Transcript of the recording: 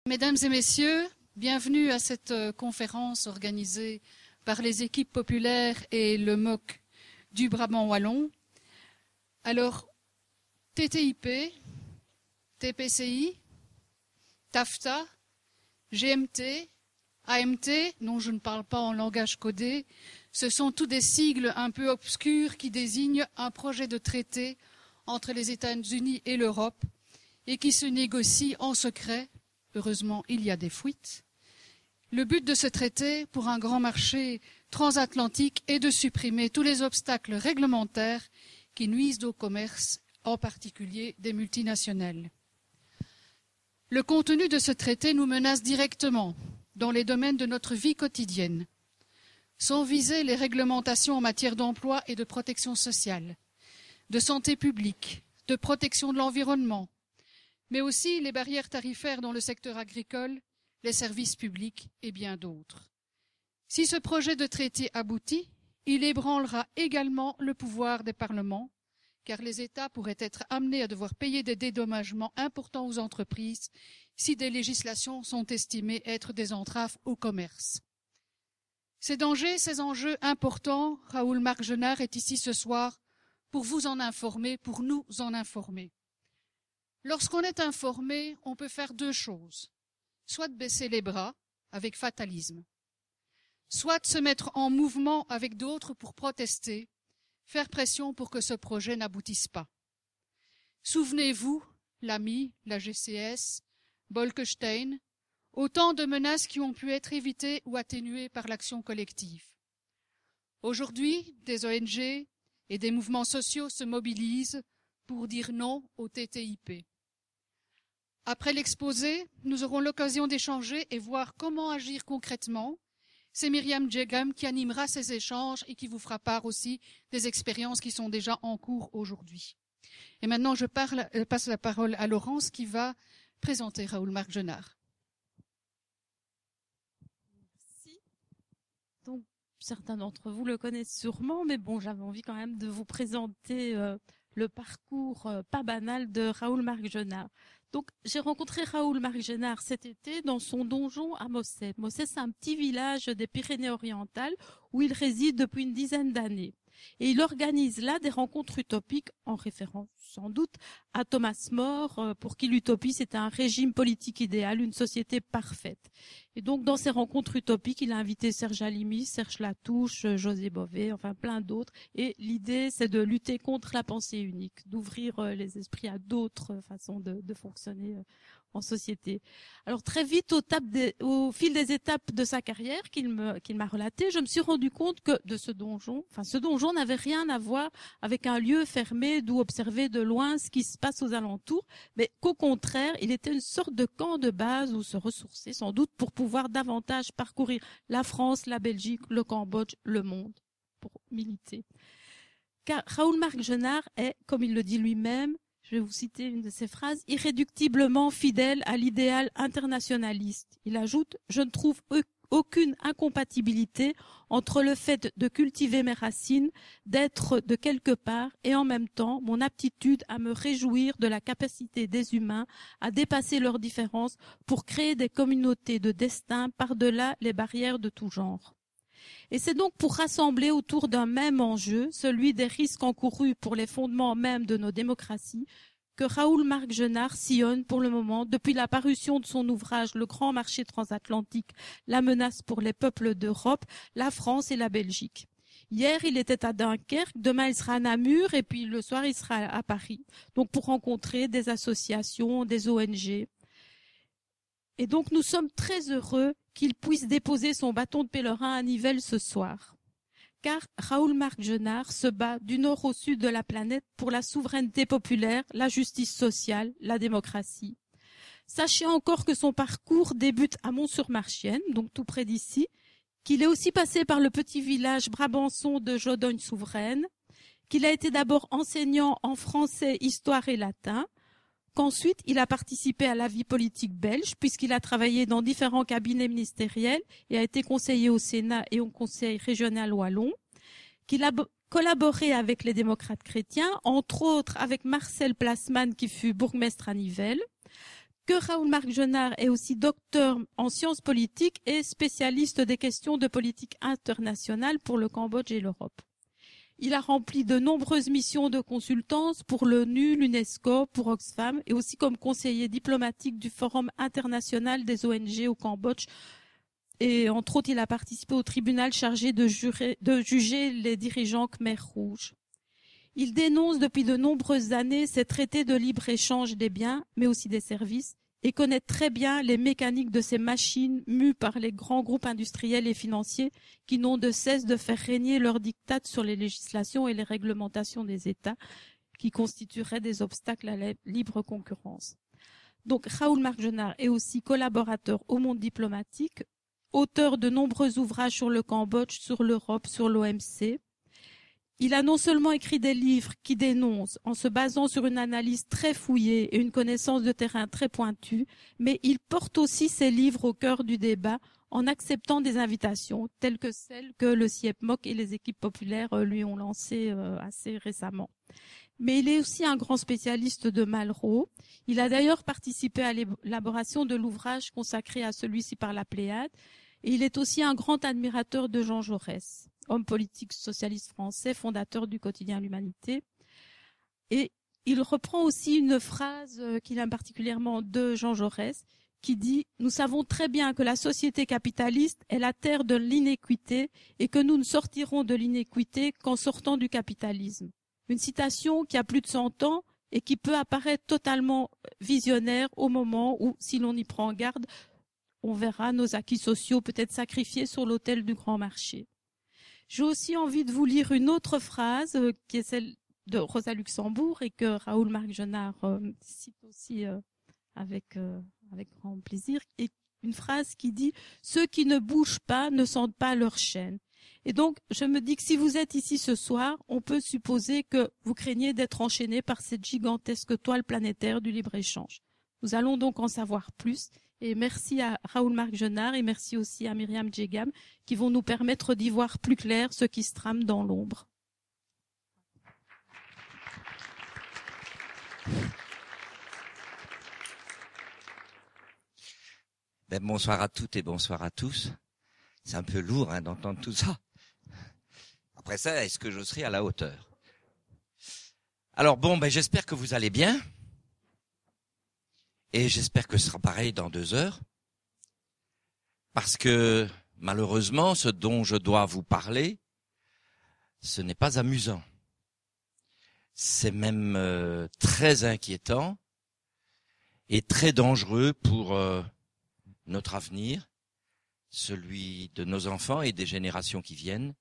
Mesdames et messieurs, bienvenue à cette conférence organisée par les équipes populaires et le MOC du Brabant Wallon. Alors, TTIP, TPCI, TAFTA, GMT, AMT, non je ne parle pas en langage codé, ce sont tous des sigles un peu obscurs qui désignent un projet de traité entre les États-Unis et l'Europe et qui se négocie en secret. Heureusement, il y a des fuites. Le but de ce traité pour un grand marché transatlantique est de supprimer tous les obstacles réglementaires qui nuisent au commerce, en particulier des multinationales. Le contenu de ce traité nous menace directement dans les domaines de notre vie quotidienne. Sont visées les réglementations en matière d'emploi et de protection sociale, de santé publique, de protection de l'environnement, mais aussi les barrières tarifaires dans le secteur agricole, les services publics et bien d'autres. Si ce projet de traité aboutit, il ébranlera également le pouvoir des parlements, car les États pourraient être amenés à devoir payer des dédommagements importants aux entreprises si des législations sont estimées être des entraves au commerce. Ces dangers, ces enjeux importants, Raoul Marc-Genard est ici ce soir pour vous en informer, pour nous en informer. Lorsqu'on est informé, on peut faire deux choses, soit baisser les bras avec fatalisme, soit se mettre en mouvement avec d'autres pour protester, faire pression pour que ce projet n'aboutisse pas. Souvenez-vous, l'AMI, la GCS, Bolkestein, autant de menaces qui ont pu être évitées ou atténuées par l'action collective. Aujourd'hui, des ONG et des mouvements sociaux se mobilisent pour dire non au TTIP. Après l'exposé, nous aurons l'occasion d'échanger et voir comment agir concrètement. C'est Myriam Djegam qui animera ces échanges et qui vous fera part aussi des expériences qui sont déjà en cours aujourd'hui. Et maintenant, je passe la parole à Laurence qui va présenter Raoul Marc-Genard. Merci. Donc, certains d'entre vous le connaissent sûrement, mais bon, j'avais envie quand même de vous présenter le parcours pas banal de Raoul Marc-Genard. Donc, j'ai rencontré Raoul Marc-Genard cet été dans son donjon à Mossès. Mossès, c'est un petit village des Pyrénées-Orientales où il réside depuis une dizaine d'années. Et il organise là des rencontres utopiques en référence sans doute à Thomas More, pour qui l'utopie c'était un régime politique idéal, une société parfaite. Et donc dans ces rencontres utopiques, il a invité Serge Alimi, Serge Latouche, José Bové, enfin plein d'autres. Et l'idée c'est de lutter contre la pensée unique, d'ouvrir les esprits à d'autres façons de fonctionner en société. Alors très vite, au fil des étapes de sa carrière qu'il m'a relaté, je me suis rendu compte que ce donjon n'avait rien à voir avec un lieu fermé d'où observer de loin ce qui se passe aux alentours, mais qu'au contraire, il était une sorte de camp de base où se ressourcer sans doute pour pouvoir davantage parcourir la France, la Belgique, le Cambodge, le monde, pour militer. Car Raoul Marc-Genard est, comme il le dit lui-même, je vais vous citer une de ses phrases, irréductiblement fidèle à l'idéal internationaliste. Il ajoute « Je ne trouve aucune incompatibilité entre le fait de cultiver mes racines, d'être de quelque part et en même temps mon aptitude à me réjouir de la capacité des humains à dépasser leurs différences pour créer des communautés de destin par-delà les barrières de tout genre. » Et c'est donc pour rassembler autour d'un même enjeu, celui des risques encourus pour les fondements mêmes de nos démocraties, que Raoul Marc-Genard sillonne pour le moment depuis la parution de son ouvrage Le grand marché transatlantique, la menace pour les peuples d'Europe, la France et la Belgique. Hier, il était à Dunkerque, demain il sera à Namur et puis le soir il sera à Paris. Donc pour rencontrer des associations, des ONG. Et donc nous sommes très heureux qu'il puisse déposer son bâton de pèlerin à Nivelles ce soir. Car Raoul Marc-Genard se bat du nord au sud de la planète pour la souveraineté populaire, la justice sociale, la démocratie. Sachez encore que son parcours débute à Mont-sur-Marchienne, donc tout près d'ici, qu'il est aussi passé par le petit village brabançon de Jodogne-Souveraine, qu'il a été d'abord enseignant en français, histoire et latin, qu'ensuite il a participé à la vie politique belge puisqu'il a travaillé dans différents cabinets ministériels et a été conseiller au Sénat et au Conseil régional wallon, qu'il a collaboré avec les démocrates chrétiens, entre autres avec Marcel Plasman qui fut bourgmestre à Nivelles, que Raoul Marc-Jenard est aussi docteur en sciences politiques et spécialiste des questions de politique internationale pour le Cambodge et l'Europe. Il a rempli de nombreuses missions de consultance pour l'ONU, l'UNESCO, pour Oxfam et aussi comme conseiller diplomatique du Forum international des ONG au Cambodge. Et entre autres, il a participé au tribunal chargé de juger les dirigeants Khmer Rouge. Il dénonce depuis de nombreuses années ces traités de libre-échange des biens, mais aussi des services, et connaît très bien les mécaniques de ces machines mues par les grands groupes industriels et financiers qui n'ont de cesse de faire régner leurs diktats sur les législations et les réglementations des États qui constitueraient des obstacles à la libre concurrence. Donc Raoul Marc-Jenard est aussi collaborateur au monde diplomatique, auteur de nombreux ouvrages sur le Cambodge, sur l'Europe, sur l'OMC. Il a non seulement écrit des livres qui dénoncent en se basant sur une analyse très fouillée et une connaissance de terrain très pointue, mais il porte aussi ses livres au cœur du débat en acceptant des invitations telles que celles que le CIEPMOC et les équipes populaires lui ont lancées assez récemment. Mais il est aussi un grand spécialiste de Malraux. Il a d'ailleurs participé à l'élaboration de l'ouvrage consacré à celui-ci par la Pléiade. Et il est aussi un grand admirateur de Jean Jaurès, homme politique socialiste français, fondateur du quotidien L'Humanité. Et il reprend aussi une phrase qu'il aime particulièrement de Jean Jaurès, qui dit « Nous savons très bien que la société capitaliste est la terre de l'inéquité et que nous ne sortirons de l'inéquité qu'en sortant du capitalisme. » Une citation qui a plus de 100 ans et qui peut apparaître totalement visionnaire au moment où, si l'on y prend garde, on verra nos acquis sociaux peut-être sacrifiés sur l'autel du grand marché. J'ai aussi envie de vous lire une autre phrase qui est celle de Rosa Luxembourg et que Raoul Marc-Jenard cite aussi avec grand plaisir. Et une phrase qui dit « Ceux qui ne bougent pas ne sentent pas leur chaîne ». Et donc, je me dis que si vous êtes ici ce soir, on peut supposer que vous craignez d'être enchaîné par cette gigantesque toile planétaire du libre-échange. Nous allons donc en savoir plus. Et merci à Raoul Marc-Jenard et merci aussi à Myriam Djegam qui vont nous permettre d'y voir plus clair ce qui se trame dans l'ombre. Bonsoir à toutes et bonsoir à tous. C'est un peu lourd d'entendre tout ça. Après ça, est-ce que je serai à la hauteur? Alors j'espère que vous allez bien. Et j'espère que ce sera pareil dans 2 heures. Parce que, malheureusement, ce dont je dois vous parler, ce n'est pas amusant. C'est même très inquiétant et très dangereux pour notre avenir, celui de nos enfants et des générations qui viennent.